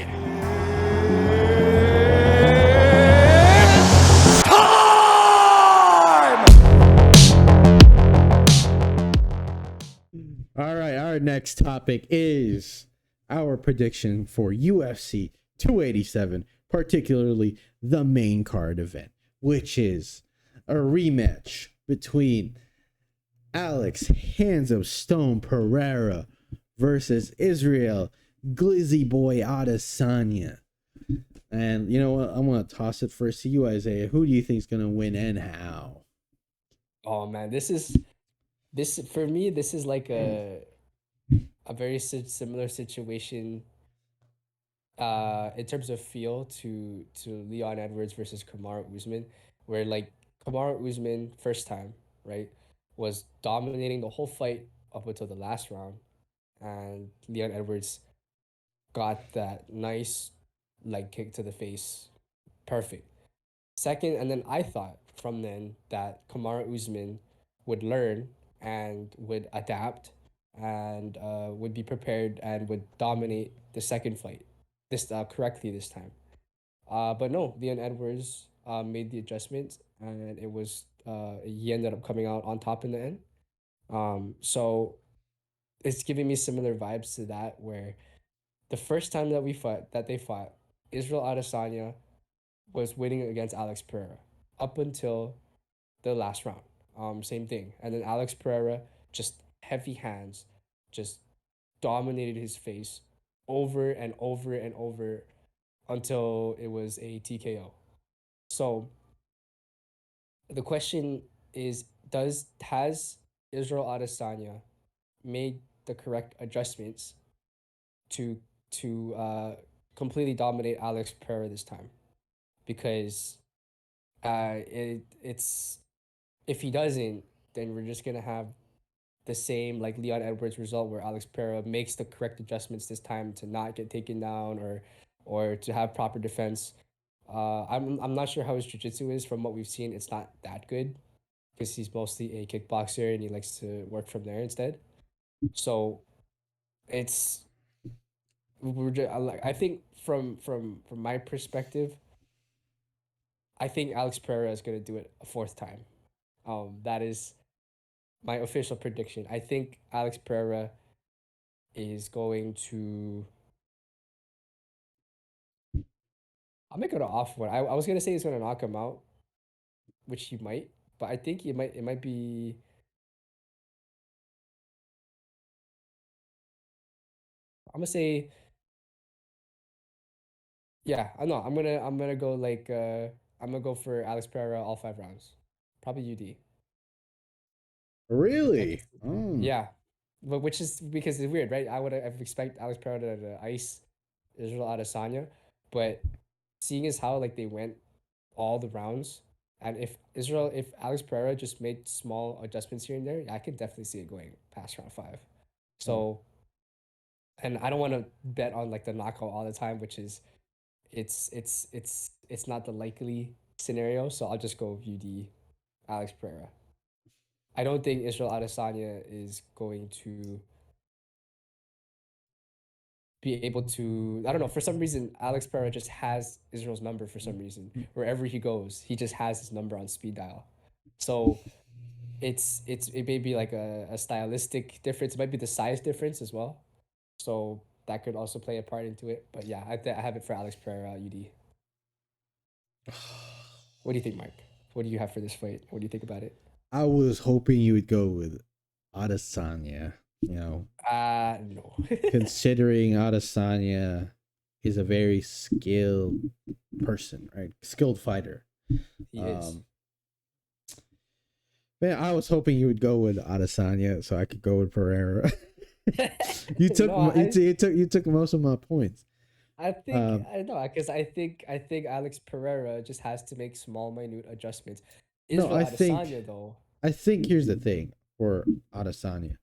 It's time! All right, our next topic is our prediction for UFC 287, particularly the main card event, which is a rematch between Alex Hands of Stone Pereira versus Israel Glizzy Boy Adesanya. And you know what? I'm going to toss it first to you, Isaiah. Who do you think is going to win and how? Oh man, this for me. This is like a very similar situation. In terms of feel to Leon Edwards versus Kamaru Usman, where like Kamaru Usman first time right was dominating the whole fight up until the last round, and Leon Edwards got that nice leg kick to the face, perfect. Second, and then I thought from then that Kamaru Usman would learn and would adapt and would be prepared and would dominate the second fight this correctly this time. But no, Leon Edwards made the adjustments and it was he ended up coming out on top in the end. So it's giving me similar vibes to that where the first time that they fought, Israel Adesanya was winning against Alex Pereira up until the last round. Same thing. And then Alex Pereira, just heavy hands, just dominated his face over and over and over until it was a TKO. So the question is, does has Israel Adesanya made the correct adjustments to to completely dominate Alex Pereira this time? Because it's if he doesn't, then we're just gonna have the same like Leon Edwards result where Alex Pereira makes the correct adjustments this time to not get taken down or to have proper defense. I'm not sure how his jiu-jitsu is. From what we've seen, it's not that good because he's mostly a kickboxer and he likes to work from there instead. So it's I think from my perspective, I think Alex Pereira is gonna do it a fourth time. That is my official prediction. I think Alex Pereira is going to. I'll make it an off one. I was gonna say he's gonna knock him out, which he might, but I think he might. It might be. I'm gonna say. Yeah, I know. I'm gonna go like. I'm gonna go for Alex Pereira all 5 rounds. Probably UD. I could. Really? Oh, Yeah, but which is because it's weird, right? I would have expect Alex Pereira to ice Israel Adesanya, but seeing as how like they went all the rounds, and if Alex Pereira just made small adjustments here and there, I could definitely see it going past round five. oh. So, and I don't want to bet on like the knockout all the time, which is it's not the likely scenario. So I'll just go UD Alex Pereira. I don't think Israel Adesanya is going to be able to. I don't know. For some reason, Alex Pereira just has Israel's number for some reason. Wherever he goes, he just has his number on speed dial. So it may be like a stylistic difference. It might be the size difference as well. So that could also play a part into it. But yeah, I have it for Alex Pereira UD. What do you think, Mike? What do you have for this fight? What do you think about it? I was hoping you would go with Adesanya. You know, No. considering Adesanya is a very skilled person, right? Skilled fighter. He is. Man, I was hoping you would go with Adesanya, so I could go with Pereira. you took No, you took most of my points. I think Um, I know because I think Alex Pereira just has to make small, minute adjustments. no, Israel Adesanya though, I think here's the thing for Adesanya.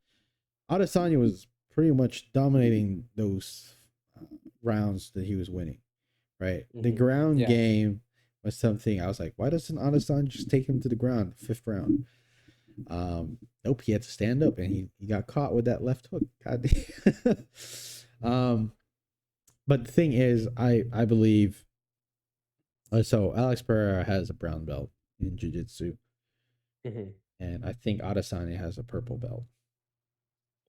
Adesanya was pretty much dominating those rounds that he was winning, right? The ground yeah, game was something I was like, why doesn't Adesanya just take him to the ground, fifth round? Nope, he had to stand up and he got caught with that left hook. God damn. But the thing is, I believe so. Alex Pereira has a brown belt in jiu-jitsu, Hmm. and I think Adesanya has a purple belt.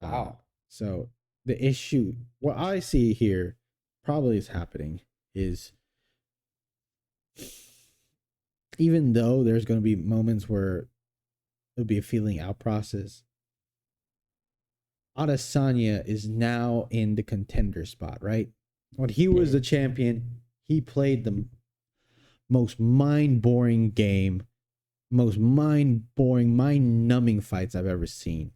Uh, Wow. so the issue, what I see here, probably is happening is even though there's going to be moments where it'll be a feeling out process, Adesanya is now in the contender spot, right? When he was the Hmm. champion, he played the most mind boring game, most mind boring, mind numbing fights I've ever seen.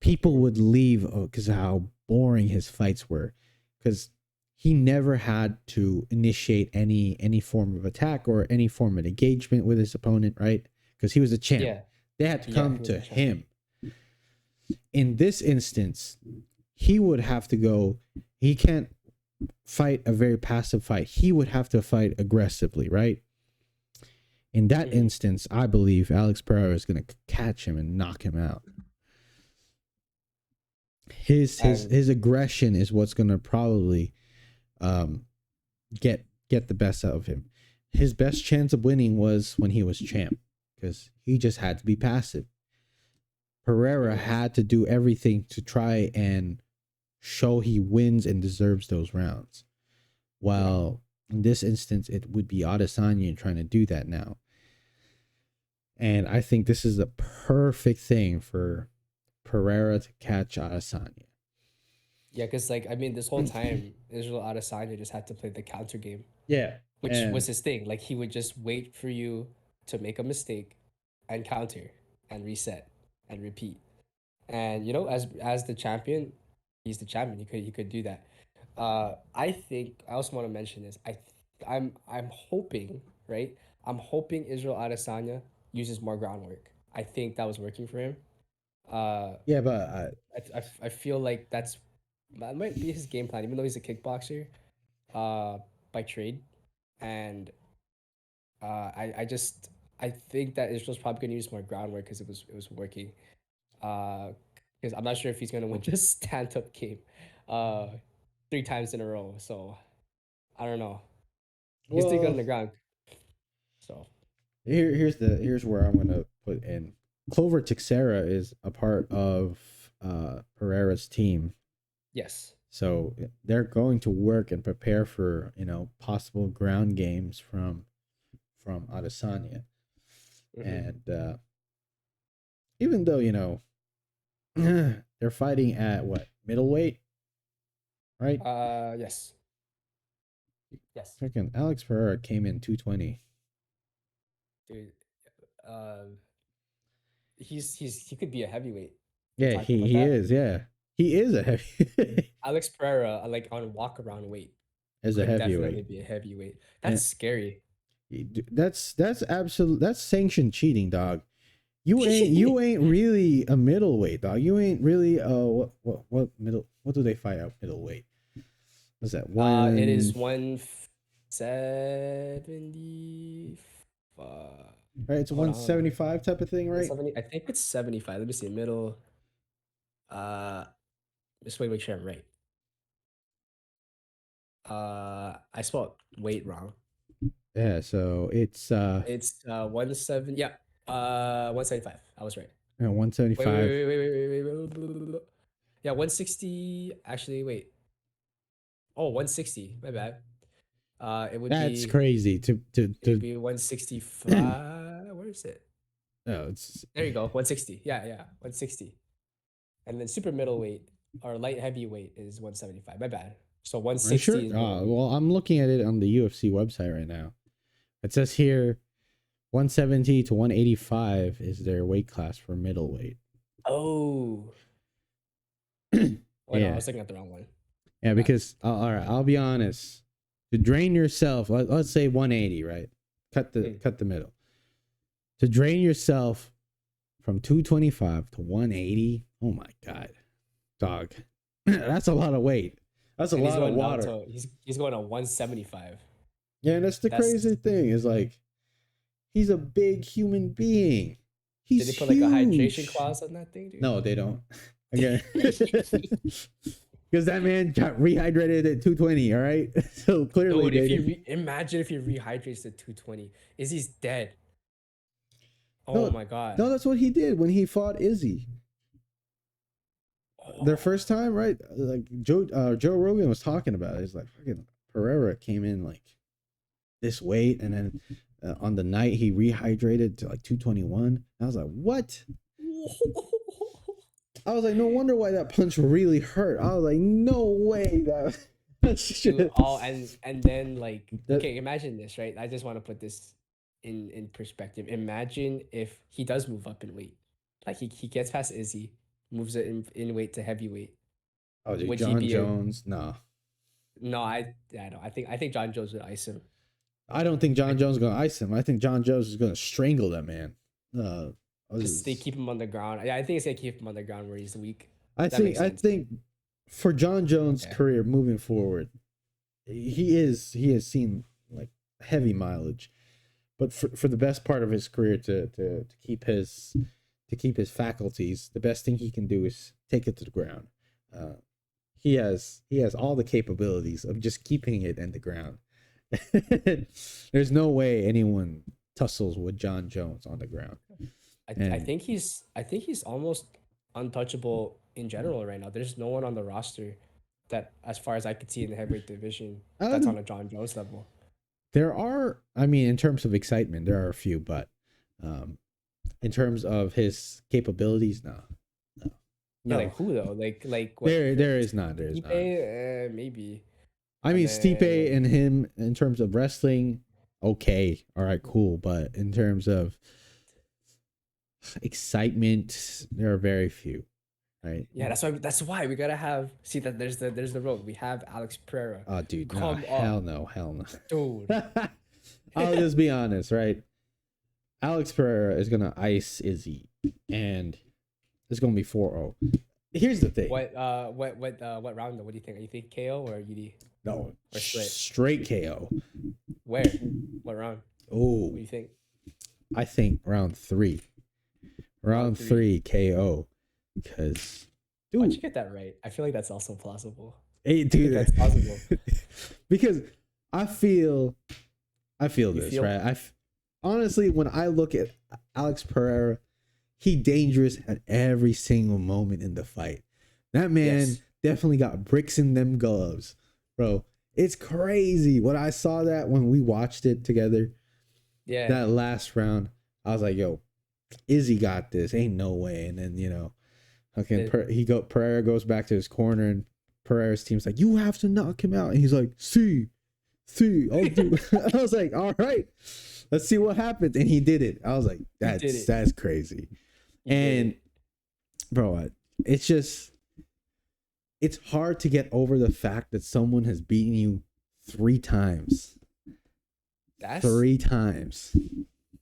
People Hmm. would leave because of how boring his fights were, because he never had to initiate any form of attack or any form of engagement with his opponent, right? Because he was a champ. Yeah. They had to Yeah. come He was to a champ. him. In this instance, he would have to go. He can't fight a very passive fight. He would have to fight aggressively, right? In that Hmm. instance, I believe Alex Pereira is going to catch him and knock him out. And His aggression is what's going to probably um, get the best out of him. His best chance of winning was when he was champ, because he just had to be passive. Pereira mhm. had to do everything to try and show he wins and deserves those rounds. Yeah. While in this instance, it would be Adesanya trying to do that now. And I think this is a perfect thing for Pereira to catch Adesanya. Yeah, because like I mean, this whole time Israel Adesanya just had to play the counter game, Yeah. which was And his thing. Like he would just wait for you to make a mistake, and counter, and reset, and repeat. And you know, as the champion, he's the champion. He could do that. I think I also want to mention this. I'm hoping, right? I'm hoping Israel Adesanya uses more groundwork. I think that was working for him. Uh, yeah, but I feel like that might be his game plan, even though he's a kickboxer, uh, by trade, and I think that Israel's probably gonna use more groundwork because it was working. Because I'm not sure if he's gonna win this stand up game, uh, 3 times in a row. So I don't know. He's still good on well, the ground. So here's where I'm gonna put in. Clover Teixeira is a part of Pereira's team, yes. so they're going to work and prepare for possible ground games from Adesanya. Hmm. And even though they're fighting at what, middleweight, right? Yes. Yes. Freaking Alex Pereira came in 220. Dude. Uh, he could be a heavyweight. Been Yeah, talking he about he that. is. Yeah, he is a heavy Alex Pereira, like on walk around weight, as a could definitely heavyweight. be a heavyweight. That's And scary. that's sanctioned cheating, dog. You ain't really a middleweight, dog. You ain't really what do they fight at middleweight? What's that It is one? 170. Right, it's a Hold on. 175 type of thing, right? 170. I think it's 75. Let me see. Middle. Uh, just wait, make sure I'm right. I spelled weight wrong. Yeah, so it's It's 170. Yeah. 175. I was right. Wait, wait, 175. wait, wait, wait, wait, wait, wait, wait, wait. Yeah, 160. Actually, wait. Oh, 160. My bad. It would That's be crazy it'd to be 165. Where is it? oh, it's There you go. 160. Yeah, yeah. 160. And then super middleweight or light heavyweight is 175. My bad. So are you 160 sure? is middleweight. Well, I'm looking at it on the UFC website right now. It says here 170 to 185 is their weight class for middleweight. Oh. Oh no, I Yeah. was looking at the wrong one. Yeah, Bad. because all right, I'll be honest. To drain yourself, let's say 180, right? Mm. Cut the middle. To drain yourself from 225 to 180. Oh my god, dog. That's a lot of weight. That's a And he's lot of going down water. to he's going to 175. Yeah, and that's the That's crazy thing is like he's a big human being. Did He's they put like a hydration huge. clause on that thing, dude? No, they don't. Again, because that man got rehydrated at 220. All right, so clearly, Dude, if they he imagine if he rehydrates to 220, Izzy's dead. Oh no, my god. no, that's what he did when he fought Izzy. Their Oh, first time, right? Like Joe Rogan was talking about it. He's like, fucking Pereira came in like this weight, and then on the night he rehydrated to like 221. I was like, what? I was like, no wonder why that punch really hurt. I was like, no way that shit. Dude, oh, and then like, That- okay, imagine this, right? I just want to put this in perspective. Imagine if he does move up in weight, like he gets past Izzy, moves it in weight to heavyweight. oh, dude, Would he John be a Jones? No, no? I don't. I think John Jones would ice him. I don't think John Jones is gonna ice him. I think John Jones is gonna strangle that man. Just they keep him on the ground. Yeah, I think it's gonna keep him on the ground where he's weak. I That makes think I sense. think for John Jones' Yeah. career moving forward, he has seen like heavy mileage, but for the best part of his career to keep his faculties, the best thing he can do is take it to the ground. He has all the capabilities of just keeping it in the ground. There's no way anyone tussles with John Jones on the ground. I And- think he's almost untouchable in general right now. There's no one on the roster that, as far as I could see in the heavyweight division, that's on a John Jones level. There are, I mean, in terms of excitement, there are a few, but in terms of his capabilities, no. Yeah, like who though? Like what? There is not. There's not. Stipe, maybe. I mean, And Stipe then- and him in terms of wrestling, okay, all right, cool. But in terms of excitement, there are very few, right? Yeah, that's why we gotta have. See that there's the road. We have Alex Pereira. Oh, dude, no, Come hell on. no, hell no. Dude, I'll just be honest, right? Alex Pereira is gonna ice Izzy, and it's gonna be 4-0. Here's the thing. what round though? What do you think? You think KO or UD? No, Or straight? straight KO. Where? What round? Oh, What do you think? I think round 3. Round three. 3 KO. Because, Why'd you dude, get that right? I feel like that's also plausible. hey, dude, that's possible. because I feel You this, feel- right? Honestly, when I look at Alex Pereira, he dangerous at every single moment in the fight. That man Yes. definitely got bricks in them gloves, bro. It's crazy. When I saw that when we watched it together, Yeah. that last round, I was like, yo, Izzy got this. Ain't no way. And then, okay, Pereira goes back to his corner, and Pereira's team's like, you have to knock him out. And he's like, see, I'll do. I was like, all right, let's see what happens. And he did it. I was like, did it. that's crazy. You did And it. bro, it's hard to get over the fact that someone has beaten you 3 times. That's 3 times.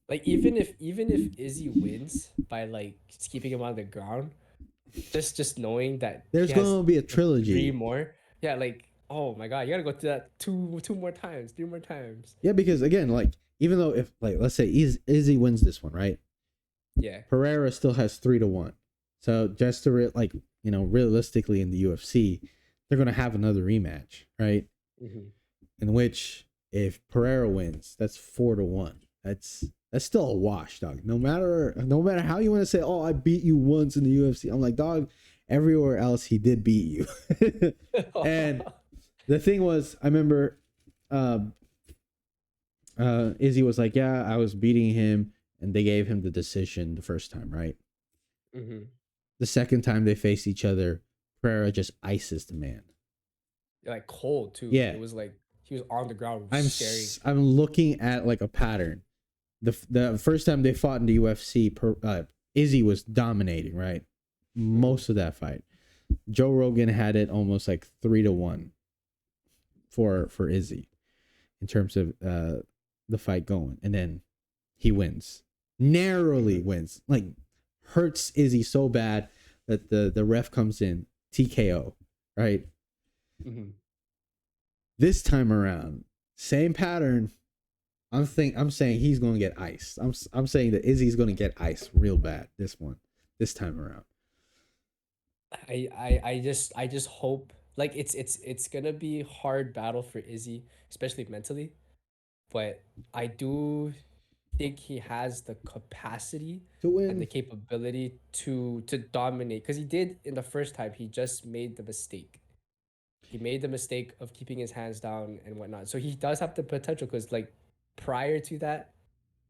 like even if Izzy wins by like just keeping him on the ground, just knowing that There's he has gonna be a 3 trilogy. more. Yeah, like oh my god, you gotta go through that two more times, 3 more times. Yeah, because again, like, even though if, like, let's say Izzy wins this one, right? Yeah. Pereira still has 3-1. So just to realistically in the UFC, they're gonna have another rematch, right? Mhm. In which, if Pereira wins, that's 4-1. That's still a wash, dog. No matter how you want to say, oh, I beat you once in the UFC. I'm like, dog, everywhere else he did beat you. And the thing was, I remember Izzy was like, yeah, I was beating him, and they gave him the decision the first time, right? Mhm. The second time they faced each other, Pereira just ices the man. Like cold too. Yeah. It was like he was on the ground I'm staring. I'm looking at like a pattern. The first time they fought in the UFC, Izzy was dominating, right? Most of that fight. Joe Rogan had it almost like 3-1 for Izzy in terms of the fight going, and then he wins, narrowly wins, like hurts Izzy so bad that the ref comes in, TKO, right? Mhm. This time around, same pattern. I'm saying he's going to get iced. I'm saying that Izzy's going to get iced real bad this time around. I just hope Like it's gonna be hard battle for Izzy, especially mentally. But I do think he has the capacity to and the win. capability to dominate. Because he did in the first time, he just made the mistake. He made the mistake of keeping his hands down and whatnot. So he does have the potential. Because like prior to that,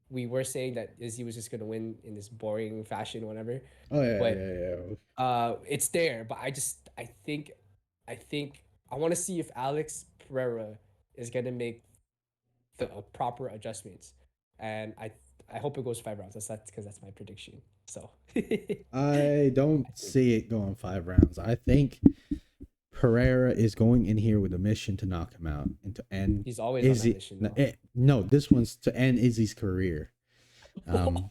we were saying that Izzy was just gonna win in this boring fashion, whatever. Oh yeah, But yeah, yeah. it's there. But I think I want to see if Alex Pereira is gonna make the proper adjustments, and I hope it goes 5 rounds. That's because that's my prediction. So I don't I think see it going 5 rounds. I think Pereira is going in here with a mission to knock him out and to end he's always on that Izzy. mission No, though. no, this one's to end Izzy's career. Um,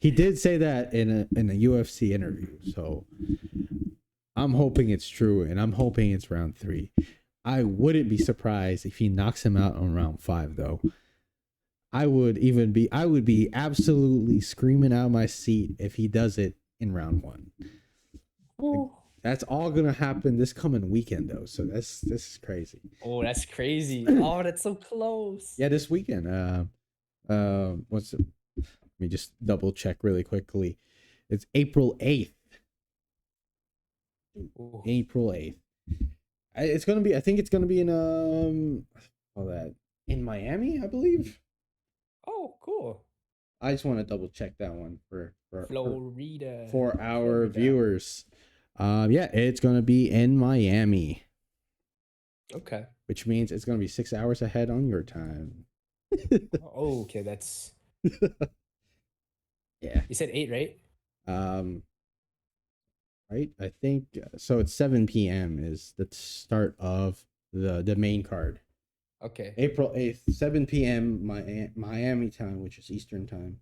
he did say that in a UFC interview, so I'm hoping it's true, and I'm hoping it's round 3. I wouldn't be surprised if he knocks him out on round 5, though. I would be absolutely screaming out of my seat if he does it in round 1. That's all gonna happen this coming weekend, though. So this is crazy. Oh, that's crazy. Oh, that's so close. Yeah, this weekend. What's it? Let me just double check really quickly. It's April 8th. Ooh. April 8th. It's gonna be. I think it's gonna be in all that in Miami, I believe. Oh, cool. I just want to double check that one Florida. for our Florida. viewers. Yeah, it's gonna be in Miami, Okay. which means it's gonna be 6 hours ahead on your time. Oh, okay. That's Yeah. you said 8, right? Um. Right. I think so. It's 7 p.m. is the start of the main card. Okay. April 8th, 7 p.m. Miami time, which is Eastern time.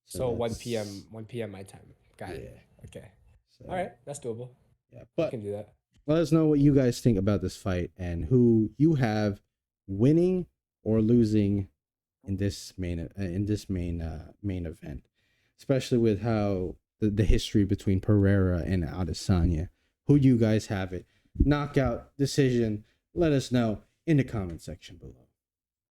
So 1 that's p.m. 1 p.m. my time. Got yeah. it. Okay. So All right. That's doable. yeah, I but can do that. let us know what you guys think about this fight and who you have winning or losing in this main event, especially with how the history between Pereira and Adesanya. Who do you guys have it? Knockout decision. Let us know in the comment section below.